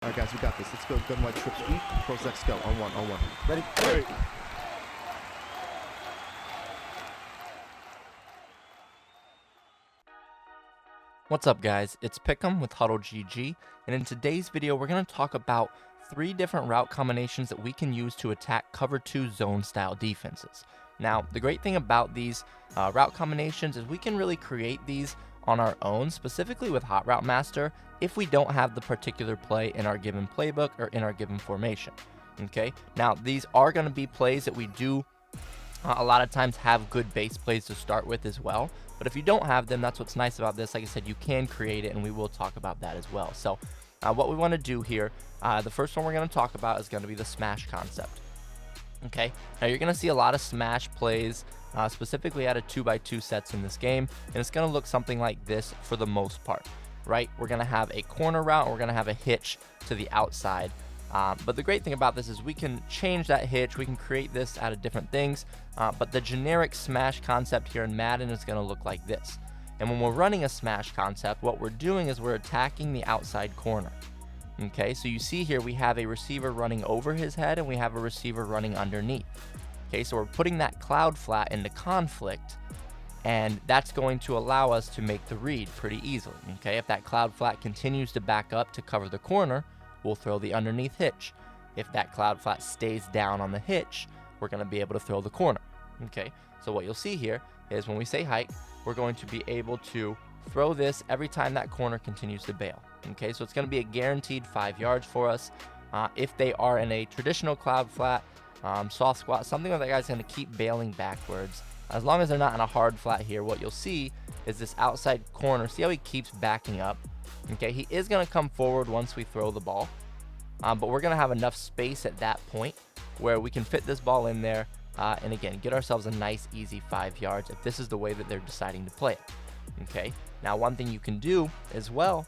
All right, guys, we got this. Let's go. Gun wide trip sweep. Pros X go. On one. On one. Ready? Ready. What's up, guys? It's PIHCAM with HuddleGG, and in today's video we're going to talk about 3 different route combinations that we can use to attack cover 2 zone style defenses. Now, the great thing about these route combinations is we can really create these on our own, specifically with Hot Route Master, if we don't have the particular play in our given playbook or in our given formation. Okay, now these are going to be plays that we do a lot of times have good base plays to start with as well. But if you don't have them, that's what's nice about this. Like I said, you can create it, and we will talk about that as well. So what we want to do here, the first one we're going to talk about is going to be the smash concept. Okay, now you're going to see a lot of smash plays, specifically out of 2x2 sets in this game, and it's going to look something like this for the most part, right? We're going to have a corner route, and we're going to have a hitch to the outside. But the great thing about this is we can change that hitch, we can create this out of different things, but the generic smash concept here in Madden is going to look like this. And when we're running a smash concept, what we're doing is we're attacking the outside corner. Okay, so you see here we have a receiver running over his head and we have a receiver running underneath. Okay, so we're putting that cloud flat into conflict, and that's going to allow us to make the read pretty easily. Okay, if that cloud flat continues to back up to cover the corner, we'll throw the underneath hitch. If that cloud flat stays down on the hitch, we're going to be able to throw the corner. Okay, so what you'll see here is when we say hike, we're going to be able to throw this every time that corner continues to bail. Okay, so it's going to be a guaranteed 5 yards for us. If they are in a traditional cloud flat, soft squat, something like that guy's going to keep bailing backwards. As long as they're not in a hard flat here, what you'll see is this outside corner. See how he keeps backing up? Okay, he is going to come forward once we throw the ball, but we're going to have enough space at that point where we can fit this ball in there and again get ourselves a nice easy 5 yards if this is the way that they're deciding to play it. Okay, now one thing you can do as well,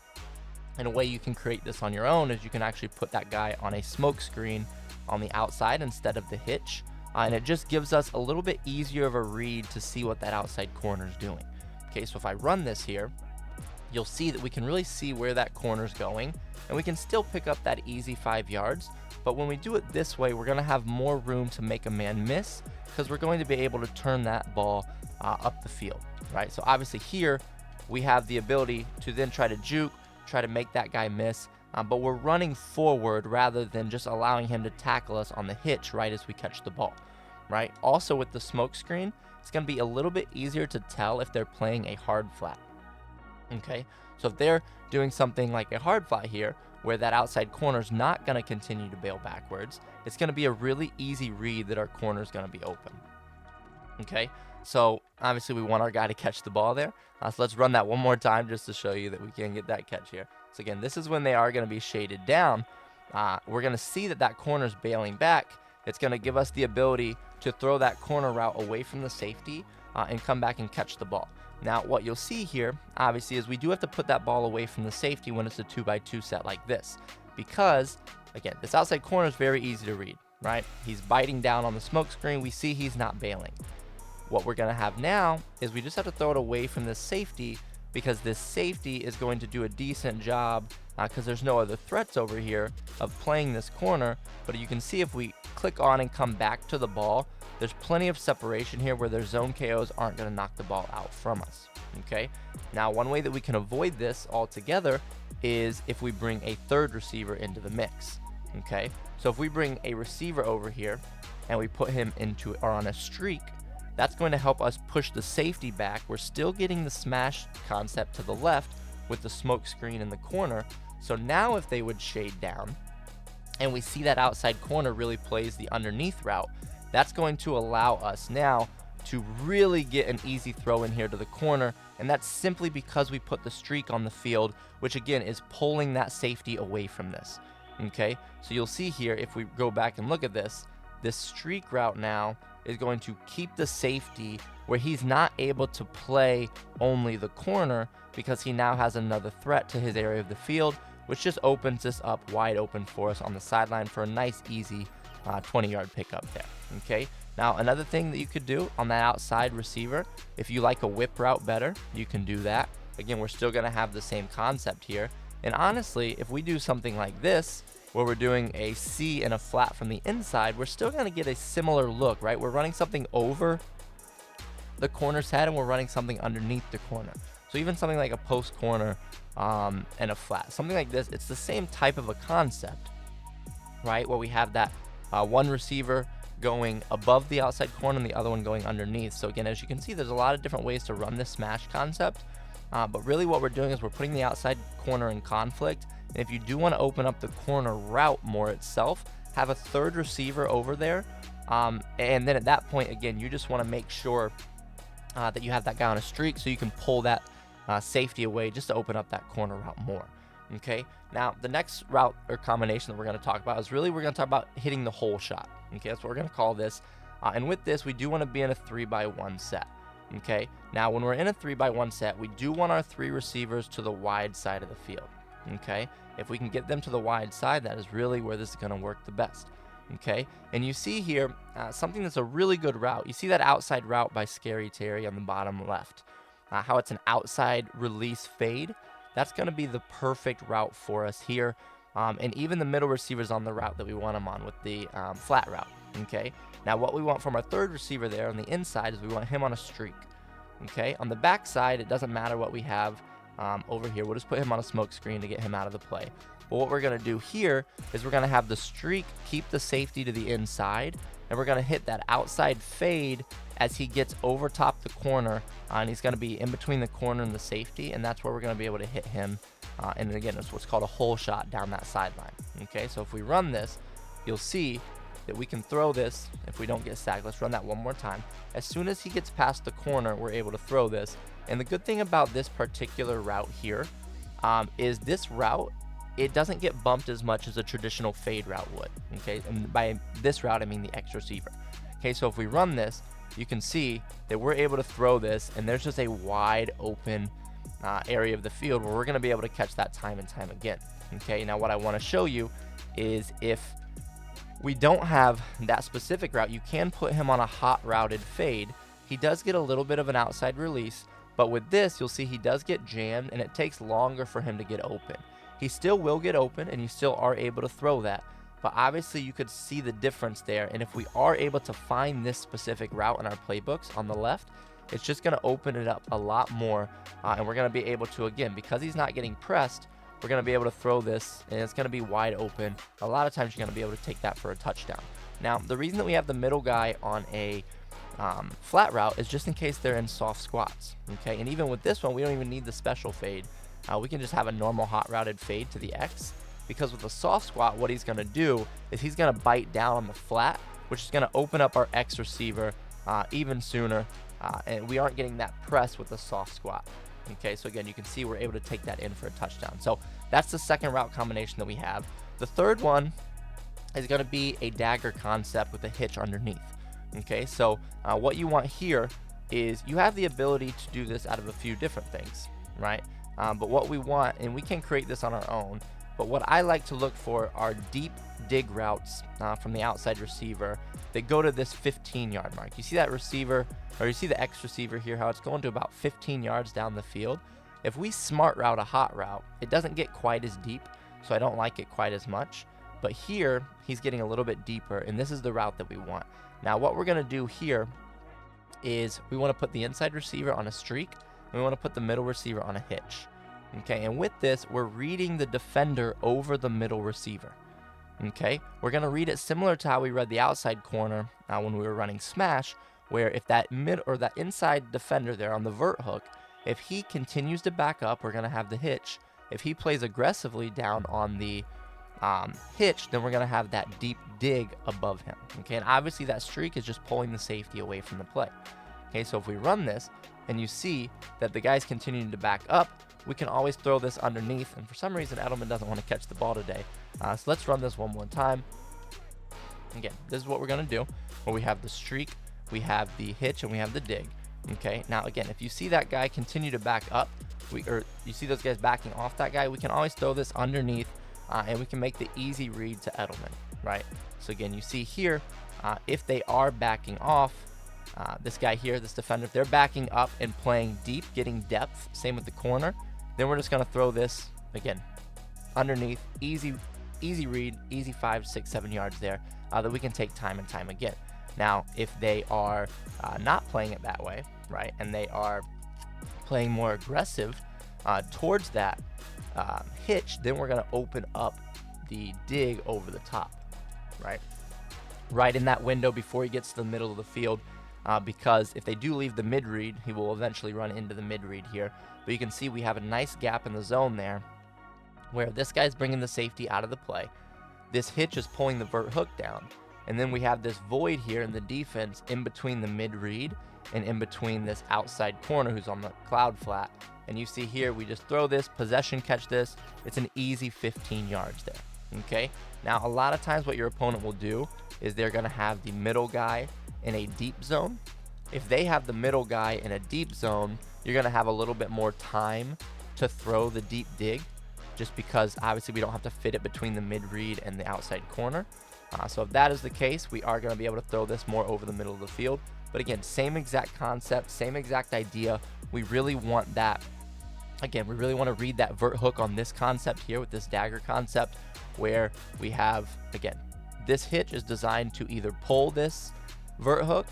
and a way you can create this on your own, is you can actually put that guy on a smoke screen on the outside instead of the hitch, and it just gives us a little bit easier of a read to see what that outside corner is doing. Okay, so if I run this here, you'll see that we can really see where that corner's going, and we can still pick up that easy 5 yards. But when we do it this way, we're going to have more room to make a man miss, because we're going to be able to turn that ball up the field, right? So obviously here we have the ability to then try to juke, try to make that guy miss, but we're running forward rather than just allowing him to tackle us on the hitch right as we catch the ball, right? Also with the smoke screen, it's going to be a little bit easier to tell if they're playing a hard flat. Okay, so if they're doing something like a hard flat here, where that outside corner is not going to continue to bail backwards, it's going to be a really easy read that our corner is going to be open. Okay, so obviously we want our guy to catch the ball there. So let's run that one more time just to show you that we can get that catch here. So again, this is when they are going to be shaded down. We're going to see that that corner is bailing back. It's going to give us the ability to throw that corner route away from the safety and come back and catch the ball. Now, what you'll see here, obviously, is we do have to put that ball away from the safety when it's a 2x2 set like this. Because, again, this outside corner is very easy to read, right? He's biting down on the smoke screen. We see he's not bailing. What we're going to have now is we just have to throw it away from this safety, because this safety is going to do a decent job because there's no other threats over here of playing this corner. But you can see if we click on and come back to the ball, there's plenty of separation here where their zone KOs aren't going to knock the ball out from us. Okay, now one way that we can avoid this altogether is if we bring a third receiver into the mix. Okay, so if we bring a receiver over here and we put him into or on a streak, that's going to help us push the safety back. We're still getting the smash concept to the left with the smoke screen in the corner. So now if they would shade down and we see that outside corner really plays the underneath route, that's going to allow us now to really get an easy throw in here to the corner. And that's simply because we put the streak on the field, which again is pulling that safety away from this. Okay, so you'll see here, if we go back and look at this streak route now is going to keep the safety where he's not able to play only the corner, because he now has another threat to his area of the field, which just opens this up wide open for us on the sideline for a nice easy 20-yard pickup there. Okay, now another thing that you could do on that outside receiver, if you like a whip route better, you can do that. Again, we're still going to have the same concept here, And honestly, if we do something like this, where we're doing a C and a flat from the inside, we're still going to get a similar look, right? We're running something over the corner's head and we're running something underneath the corner. So even something like a post corner and a flat, something like this, it's the same type of a concept, right? Where we have that one receiver going above the outside corner and the other one going underneath. So again, as you can see, there's a lot of different ways to run this smash concept. But really what we're doing is we're putting the outside corner in conflict. And if you do want to open up the corner route more itself, have a third receiver over there. And then at that point, again, you just want to make sure that you have that guy on a streak so you can pull that safety away just to open up that corner route more. Okay, now the next route or combination that we're going to talk about is really we're going to talk about hitting the hole shot. Okay, that's what we're going to call this. And with this, we do want to be in a 3-by-1 set. Okay, now when we're in a 3-by-1 set, we do want our 3 receivers to the wide side of the field. Okay, if we can get them to the wide side, that is really where this is going to work the best. Okay, and you see here something that's a really good route. You see that outside route by Scary Terry on the bottom left, how it's an outside release fade. That's going to be the perfect route for us here. And even the middle receivers on the route that we want them on with the flat route. Okay, now what we want from our third receiver there on the inside is we want him on a streak. Okay, on the back side, it doesn't matter what we have over here. We'll just put him on a smoke screen to get him out of the play. But what we're going to do here is we're going to have the streak keep the safety to the inside, and we're going to hit that outside fade as he gets over top the corner, and he's going to be in between the corner and the safety, and that's where we're going to be able to hit him. And again, it's what's called a hole shot down that sideline. Okay, so if we run this, you'll see that we can throw this if we don't get sacked. Let's run that one more time. As soon as he gets past the corner, we're able to throw this. And the good thing about this particular route here is this route, it doesn't get bumped as much as a traditional fade route would. Okay, and by this route, I mean the X receiver. Okay, so if we run this, you can see that we're able to throw this, and there's just a wide open area of the field where we're going to be able to catch that time and time again. Okay, now what I want to show you is if we don't have that specific route, you can put him on a hot routed fade. He does get a little bit of an outside release, but with this, you'll see he does get jammed, and it takes longer for him to get open. He still will get open, and you still are able to throw that, but obviously you could see the difference there. And if we are able to find this specific route in our playbooks on the left, it's just going to open it up a lot more, and we're going to be able to, again, because he's not getting pressed, we're going to be able to throw this, and it's going to be wide open. A lot of times you're going to be able to take that for a touchdown. Now, the reason that we have the middle guy on a flat route is just in case they're in soft squats. Okay, and even with this one, we don't even need the special fade. We can just have a normal hot routed fade to the X, because with a soft squat, what he's going to do is he's going to bite down on the flat, which is going to open up our X receiver even sooner, and we aren't getting that press with the soft squat. Okay, so again, you can see we're able to take that in for a touchdown. So that's the second route combination that we have. The third one is going to be a dagger concept with a hitch underneath. Okay, so what you want here is you have the ability to do this out of a few different things, right? But what we want, and we can create this on our own, but what I like to look for are deep dig routes from the outside receiver that go to this 15-yard mark. You see that receiver, or you see the X receiver here, how it's going to about 15 yards down the field. If we smart route a hot route, it doesn't get quite as deep, so I don't like it quite as much. But here, he's getting a little bit deeper, and this is the route that we want. Now, what we're going to do here is we want to put the inside receiver on a streak, and we want to put the middle receiver on a hitch. Okay, and with this, we're reading the defender over the middle receiver. Okay, we're going to read it similar to how we read the outside corner when we were running smash, where if that that inside defender there on the vert hook, if he continues to back up, we're going to have the hitch. If he plays aggressively down on the hitch, then we're going to have that deep dig above him. Okay, and obviously that streak is just pulling the safety away from the play. Okay, so if we run this and you see that the guy's continuing to back up, we can always throw this underneath, and for some reason Edelman doesn't want to catch the ball today. So let's run this one more time. Again, this is what we're going to do, where we have the streak, we have the hitch, and we have the dig. Okay, now again, if you see that guy continue to back up, or you see those guys backing off that guy, we can always throw this underneath, and we can make the easy read to Edelman, right? So again, you see here, if they are backing off, this guy here, this defender, if they're backing up and playing deep, getting depth, same with the corner, then we're just going to throw this, again, underneath, easy read, easy 5, 6, 7 yards there that we can take time and time again. Now, if they are not playing it that way, right, and they are playing more aggressive towards that hitch, then we're going to open up the dig over the top, right in that window before he gets to the middle of the field, because if they do leave the mid read, he will eventually run into the mid read here. But you can see we have a nice gap in the zone there where this guy's bringing the safety out of the play. This hitch is pulling the vert hook down. And then we have this void here in the defense in between the mid read and in between this outside corner who's on the cloud flat. And you see here, we just throw this, possession catch this. It's an easy 15 yards there, okay? Now, a lot of times what your opponent will do is they're gonna have the middle guy in a deep zone. If they have the middle guy in a deep zone, you're gonna have a little bit more time to throw the deep dig, just because obviously we don't have to fit it between the mid read and the outside corner. So if that is the case, we are going to be able to throw this more over the middle of the field. But again, same exact concept, same exact idea. We really want that, again, we really want to read that vert hook on this concept here with this dagger concept, where we have, again, this hitch is designed to either pull this vert hook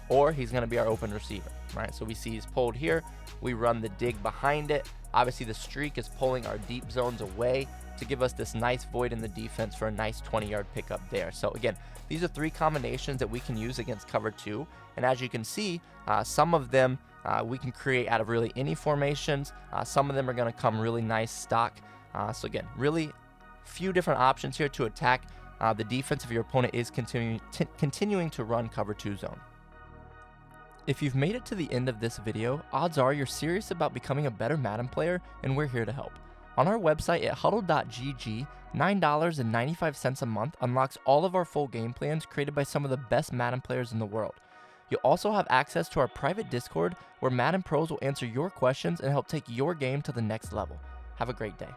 or he's going to be our open receiver, right? So we see he's pulled here. We run the dig behind it. Obviously, the streak is pulling our deep zones away to give us this nice void in the defense for a nice 20-yard pickup there. So again, these are 3 combinations that we can use against cover 2. And as you can see, some of them we can create out of really any formations. Some of them are going to come really nice stock. So again, really few different options here to attack the defense if your opponent is continuing to run cover 2 zone. If you've made it to the end of this video, odds are you're serious about becoming a better Madden player, and we're here to help. On our website at HuddleGG, $9.95 a month unlocks all of our full game plans created by some of the best Madden players in the world. You'll also have access to our private Discord where Madden pros will answer your questions and help take your game to the next level. Have a great day.